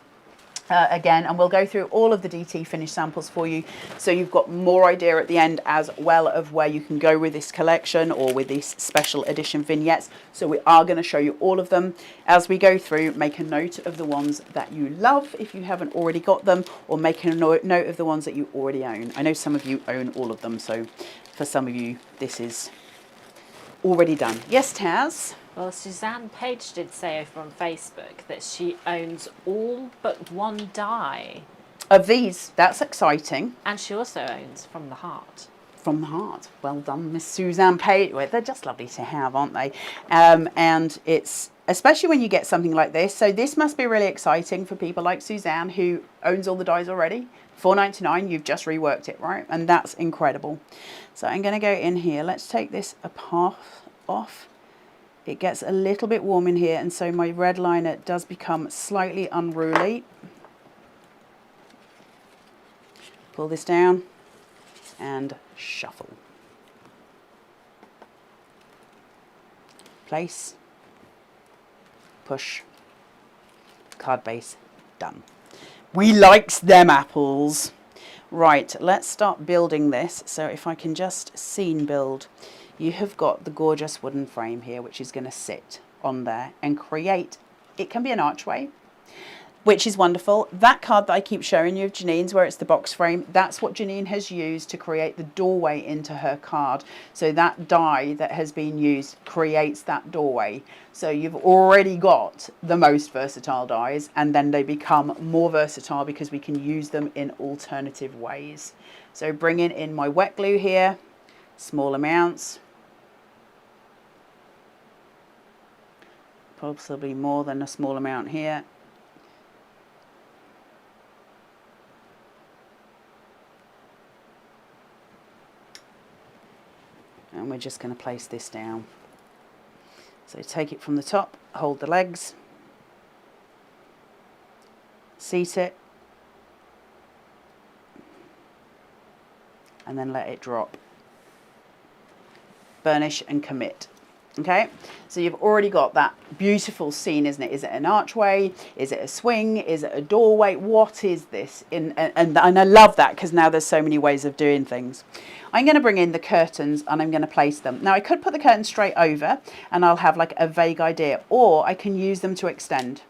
Again, and we'll go through all of the DT finished samples for you, so you've got more idea at the end as well of where you can go with this collection or with these special edition vignettes. So we are going to show you all of them as we go through. Make a note of the ones that you love if you haven't already got them, or make a note of the ones that you already own. I know some of you own all of them, so for some of you this is already done. Yes, Taz? Well, Suzanne Page did say over on Facebook that she owns all but one die. Of these, that's exciting. And she also owns From the Heart. From the Heart. Well done, Miss Suzanne Page. Well, they're just lovely to have, aren't they? And it's, especially when you get something like this. So this must be really exciting for people like Suzanne, who owns all the dies already. £4.99, you've just reworked it, right? And that's incredible. So I'm going to go in here. Let's take this apart off. It gets a little bit warm in here, and so my red liner does become slightly unruly. Pull this down and shuffle. Place, push, card base, done. We likes them apples. Right, let's start building this. So if I can just scene build. You have got the gorgeous wooden frame here, which is going to sit on there and create, it can be an archway, which is wonderful. That card that I keep showing you of Janine's, where it's the box frame, that's what Janine has used to create the doorway into her card. So that die that has been used creates that doorway. So you've already got the most versatile dies, and then they become more versatile because we can use them in alternative ways. So bringing in my wet glue here, small amounts. Possibly more than a small amount here. And we're just going to place this down. So take it from the top, hold the legs, seat it, and then let it drop. Burnish and commit. Okay, so you've already got that beautiful scene, isn't it? Is it an archway? Is it a swing? Is it a doorway? What is this? And I love that because now there's so many ways of doing things. I'm going to bring in the curtains and I'm going to place them. Now I could put the curtains straight over and I'll have like a vague idea, or I can use them to extend.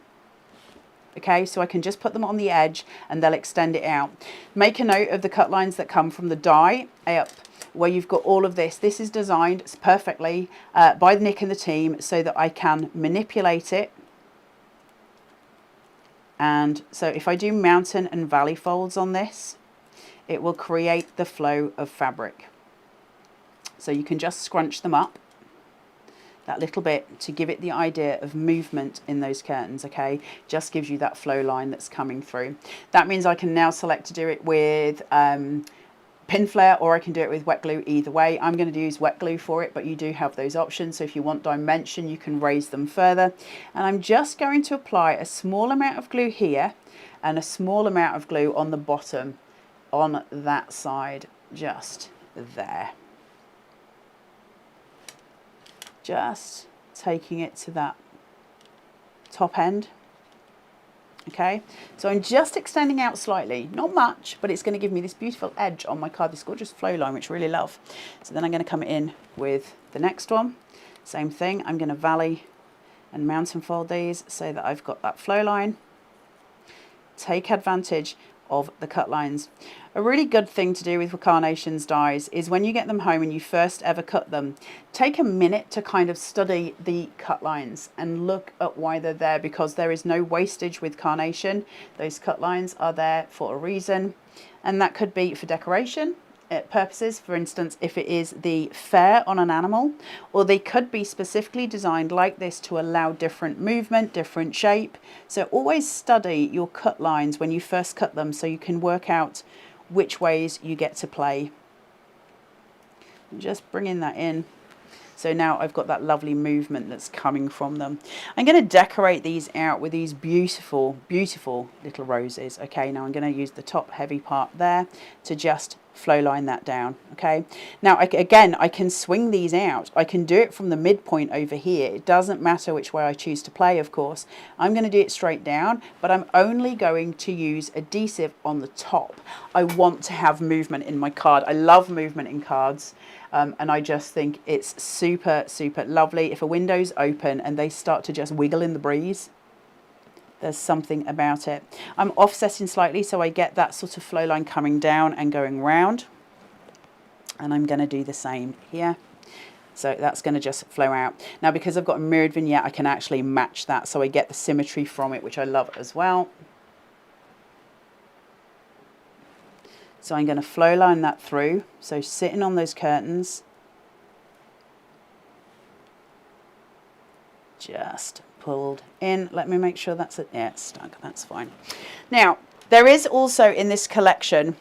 Okay, so I can just put them on the edge and they'll extend it out. Make a note of the cut lines that come from the die up where you've got all of this. This is designed perfectly by Nick and the team so that I can manipulate it. And so if I do mountain and valley folds on this, it will create the flow of fabric. So you can just scrunch them up that little bit to give it the idea of movement in those curtains, okay? Just gives you that flow line that's coming through. That means I can now select to do it with pin flare, or I can do it with wet glue. Either way, I'm going to use wet glue for it, but you do have those options. So if you want dimension, you can raise them further. And I'm just going to apply a small amount of glue here and a small amount of glue on the bottom on that side, just there. Just taking it to that top end. Okay, so I'm just extending out slightly, not much, but it's going to give me this beautiful edge on my card, this gorgeous flow line, which I really love. So then I'm going to come in with the next one. Same thing, I'm going to valley and mountain fold these so that I've got that flow line. Take advantage of the cut lines. A really good thing to do with Carnation's dies is when you get them home and you first ever cut them, take a minute to kind of study the cut lines and look at why they're there, because there is no wastage with Carnation. Those cut lines are there for a reason, and that could be for decoration purposes. For instance, if it is the fur on an animal, or they could be specifically designed like this to allow different movement, different shape. So always study your cut lines when you first cut them so you can work out which ways you get to play. Just bringing that in. So now I've got that lovely movement that's coming from them. I'm going to decorate these out with these beautiful, beautiful little roses. Okay, now I'm going to use the top heavy part there to just flow line that down. Okay, now again, I can swing these out. I can do it from the midpoint over here. It doesn't matter which way I choose to play, of course. I'm going to do it straight down, but I'm only going to use adhesive on the top. I want to have movement in my card. I love movement in cards. And I just think it's super, super lovely. If a window's open and they start to just wiggle in the breeze, there's something about it. I'm offsetting slightly so I get that sort of flow line coming down and going round. And I'm going to do the same here. So that's going to just flow out. Now, because I've got a mirrored vignette, I can actually match that so I get the symmetry from it, which I love as well. So I'm going to flow line that through. So sitting on those curtains, just pulled in. Let me make sure that's it. Yeah, it's stuck. That's fine. Now, there is also in this collection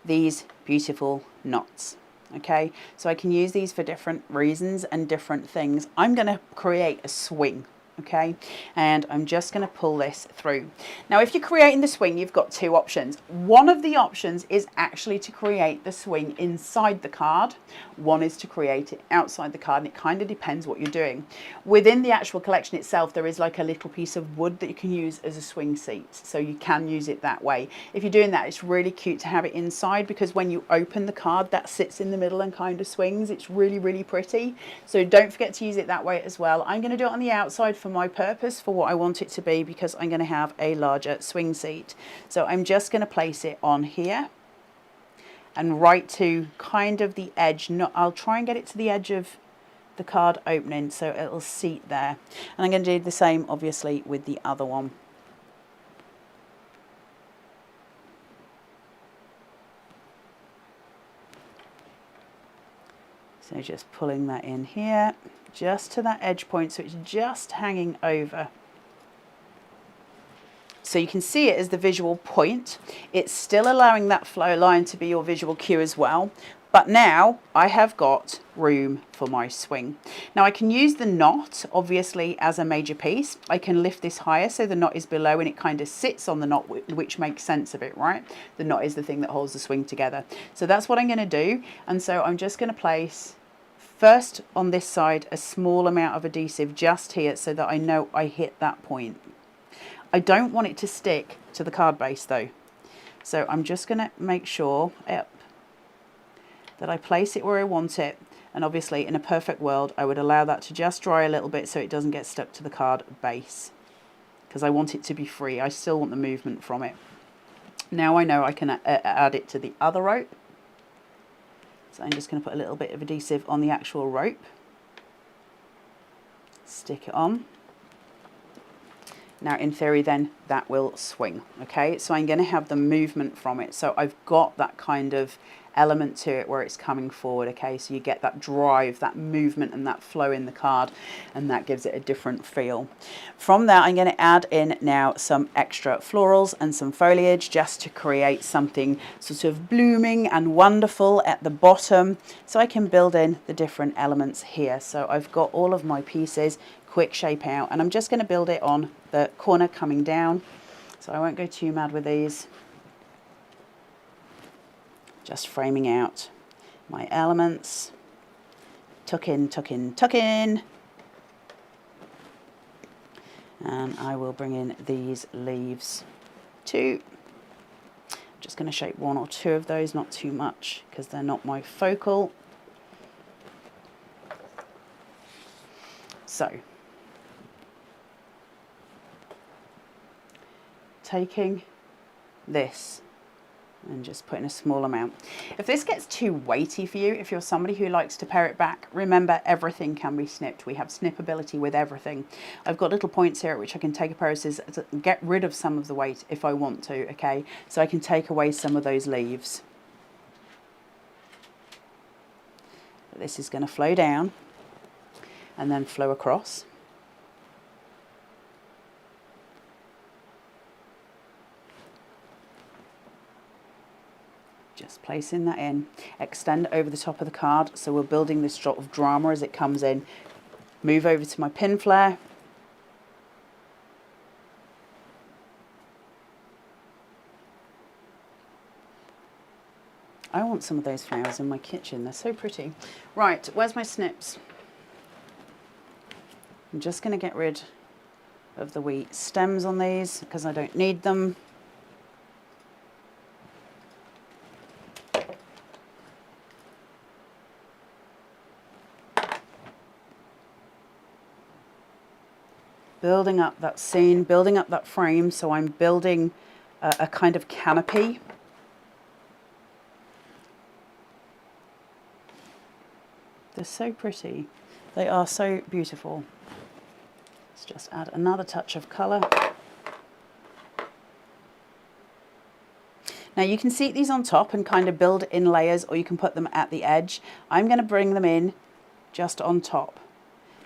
these beautiful knots. Okay, so I can use these for different reasons and different things. I'm going to create a swing. Okay, and I'm just going to pull this through. Now, if you're creating the swing, you've got two options. One of the options is actually to create the swing inside the card. One is to create it outside the card, and it kind of depends what you're doing. Within the actual collection itself, there is like a little piece of wood that you can use as a swing seat, so you can use it that way. If you're doing that, it's really cute to have it inside, because when you open the card, that sits in the middle and kind of swings. It's really, really pretty. So don't forget to use it that way as well. I'm going to do it on the outside for my purpose, for what I want it to be, because I'm going to have a larger swing seat. So I'm just going to place it on here and right to kind of the edge. I'll try and get it to the edge of the card opening so it'll seat there. And I'm going to do the same obviously with the other one. So just pulling that in here, just to that edge point, so it's just hanging over. So you can see it as the visual point. It's still allowing that flow line to be your visual cue as well. But now I have got room for my swing. Now I can use the knot obviously as a major piece. I can lift this higher so the knot is below and it kind of sits on the knot, which makes sense of it, right? The knot is the thing that holds the swing together. So that's what I'm going to do. And so I'm just going to place First on this side, a small amount of adhesive just here so that I know I hit that point. I don't want it to stick to the card base though. So I'm just going to make sure that I place it where I want it. And obviously in a perfect world, I would allow that to just dry a little bit so it doesn't get stuck to the card base, because I want it to be free. I still want the movement from it. Now I know I can add it to the other rope. So I'm just going to put a little bit of adhesive on the actual rope. Stick it on. Now in theory then that will swing, okay? So I'm going to have the movement from it. So I've got that kind of element to it where it's coming forward, okay? So you get that drive, that movement and that flow in the card, and that gives it a different feel. From that I'm going to add in now some extra florals and some foliage just to create something sort of blooming and wonderful at the bottom, so I can build in the different elements here. So I've got all of my pieces quick shape out, and I'm just going to build it on the corner coming down, so I won't go too mad with these. Just framing out my elements, tuck in, tuck in, tuck in, and I will bring in these leaves too. I'm just going to shape one or two of those, not too much because they're not my focal. So taking this and just putting a small amount. If this gets too weighty for you, if you're somebody who likes to pare it back, remember everything can be snipped. We have snippability with everything. I've got little points here at which I can take a pair of scissors to get rid of some of the weight if I want to, okay? So I can take away some of those leaves. This is going to flow down and then flow across. Just placing that in, extend over the top of the card, so we're building this drop of drama as it comes in. Move over to my pin flare. I want some of those flowers in my kitchen, they're so pretty. Right, where's my snips? I'm just going to get rid of the wee stems on these because I don't need them. Building up that scene, building up that frame, so I'm building a kind of canopy. They're so pretty. They are so beautiful. Let's just add another touch of colour. Now you can seat these on top and kind of build in layers, or you can put them at the edge. I'm going to bring them in just on top,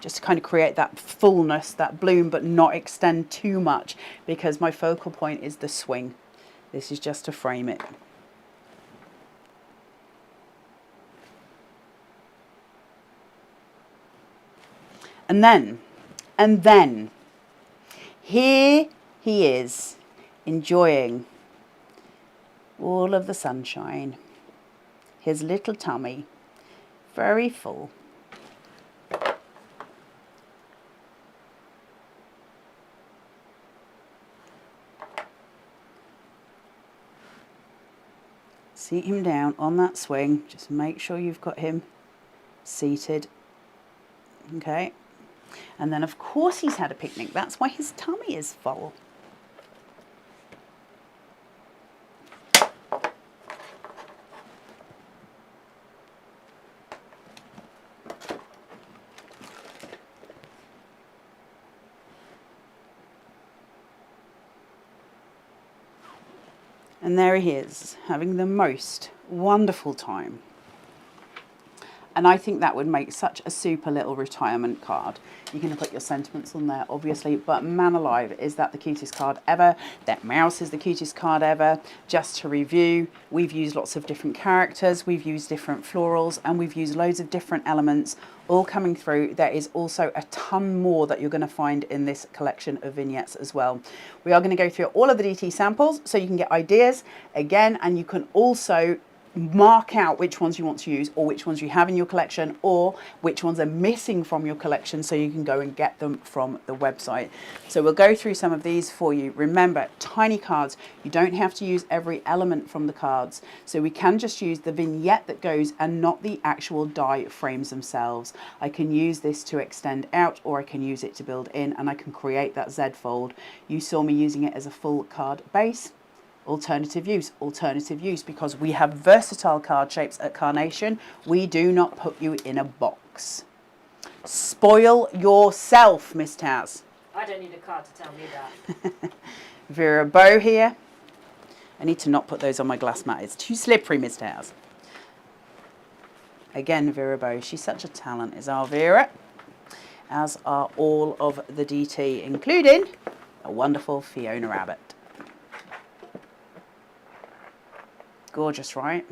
just to kind of create that fullness, that bloom, but not extend too much because my focal point is the swing. This is just to frame it. And then, here he is, enjoying all of the sunshine. His little tummy, very full. Seat him down on that swing. Just make sure you've got him seated. Okay. And then of course he's had a picnic. That's why his tummy is full. And there he is, having the most wonderful time. And I think that would make such a super little retirement card. You can put your sentiments on there, obviously, but man alive, is that the cutest card ever? That mouse is the cutest card ever. Just to review, we've used lots of different characters, we've used different florals, and we've used loads of different elements all coming through. There is also a ton more that you're going to find in this collection of vignettes as well. We are going to go through all of the DT samples so you can get ideas again, and you can also mark out which ones you want to use or which ones you have in your collection or which ones are missing from your collection so you can go and get them from the website. So we'll go through some of these for you. Remember, tiny cards, you don't have to use every element from the cards. So we can just use the vignette that goes and not the actual die frames themselves. I can use this to extend out or I can use it to build in and I can create that Z fold. You saw me using it as a full card base. Alternative use, because we have versatile card shapes at Carnation. We do not put you in a box. Spoil yourself, Miss Taz. I don't need a card to tell me that. Vera Bow here. I need to not put those on my glass mat. It's too slippery, Miss Taz. Again, Vera Bow. She's such a talent, is our Vera. As are all of the DT, including a wonderful Fiona Rabbit. Gorgeous, right?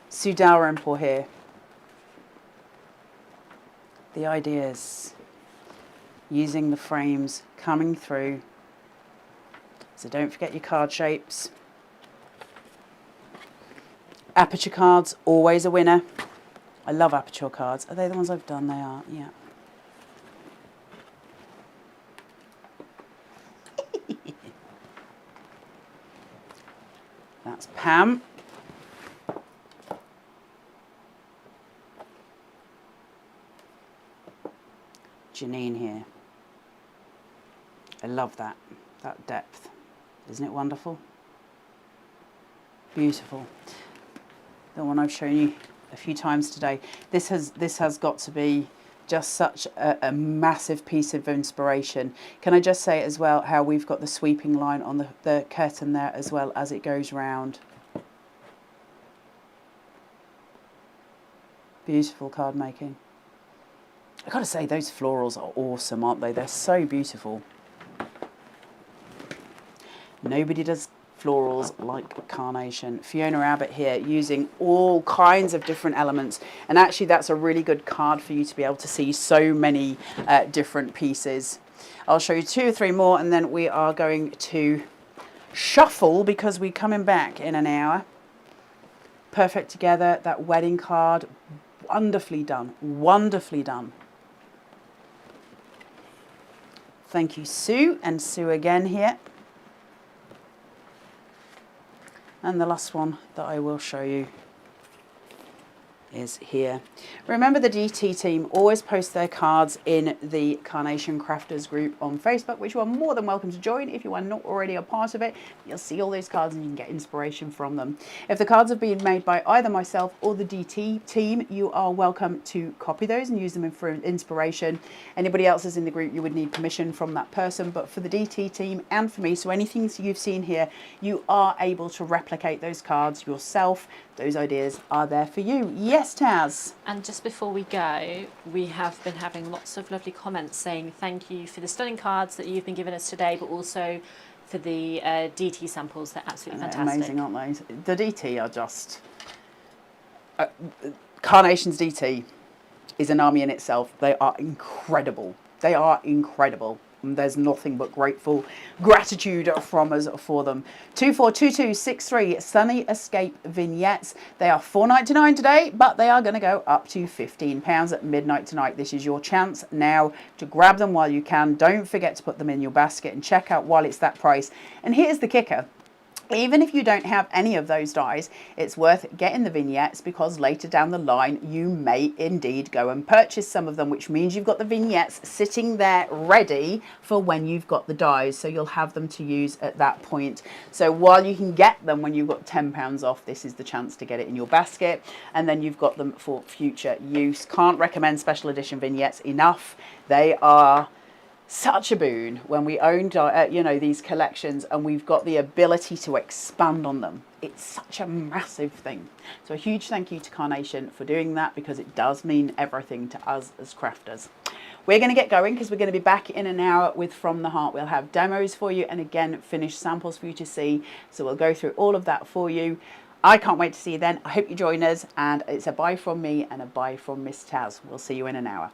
Sue Dalrymple here. The ideas, using the frames coming through. So don't forget your card shapes. Aperture cards, always a winner. I love aperture cards. Are they the ones I've done? They are, yeah. That's Pam. Janine here. I love that depth. Isn't it wonderful? Beautiful. The one I've shown you a few times today. This has got to be just such a massive piece of inspiration. Can I just say as well how we've got the sweeping line on the curtain there as well as it goes round. Beautiful card making. I've got to say those florals are awesome, aren't they? They're so beautiful. Nobody does florals like Carnation. Fiona Rabbit here using all kinds of different elements, and actually that's a really good card for you to be able to see so many different pieces. I'll show you 2 or 3 more and then we are going to shuffle because we're coming back in an hour. Perfect together, that wedding card, wonderfully done, wonderfully done. Thank you, Sue, and Sue again here. And the last one that I will show you is here. Remember, the DT team always post their cards in the Carnation Crafters group on Facebook, which you are more than welcome to join if you are not already a part of it. You'll see all those cards and you can get inspiration from them. If the cards have been made by either myself or the DT team, you are welcome to copy those and use them for inspiration. Anybody else is in the group, you would need permission from that person, but for the DT team and for me, so anything you've seen here, you are able to replicate those cards yourself. Those ideas are there for you. Yes, Taz? And just before we go, we have been having lots of lovely comments saying thank you for the stunning cards that you've been giving us today, but also for the DT samples. They're absolutely fantastic. Amazing, aren't they? The DT are just... Carnation's DT is an army in itself. They are incredible. They are incredible. There's nothing but gratitude from us for them. 242263 Sunny Escape vignettes. They are $4.99 today, but they are going to go up to £15 at midnight tonight. This is your chance now to grab them while you can. Don't forget to put them in your basket and check out while it's that price. And here's the kicker. Even if you don't have any of those dies, it's worth getting the vignettes because later down the line you may indeed go and purchase some of them, which means you've got the vignettes sitting there ready for when you've got the dies, so you'll have them to use at that point. So while you can get them when you've got £10 off, this is the chance to get it in your basket, and then you've got them for future use. Can't recommend Special Edition Vignettes enough. They are such a boon when we own, you know, these collections and we've got the ability to expand on them. It's such a massive thing. So a huge thank you to Carnation for doing that because it does mean everything to us as crafters. We're going to get going because we're going to be back in an hour with From the Heart. We'll have demos for you and again finished samples for you to see. So we'll go through all of that for you. I can't wait to see you then. I hope you join us, and it's a bye from me and a bye from Miss Taz. We'll see you in an hour.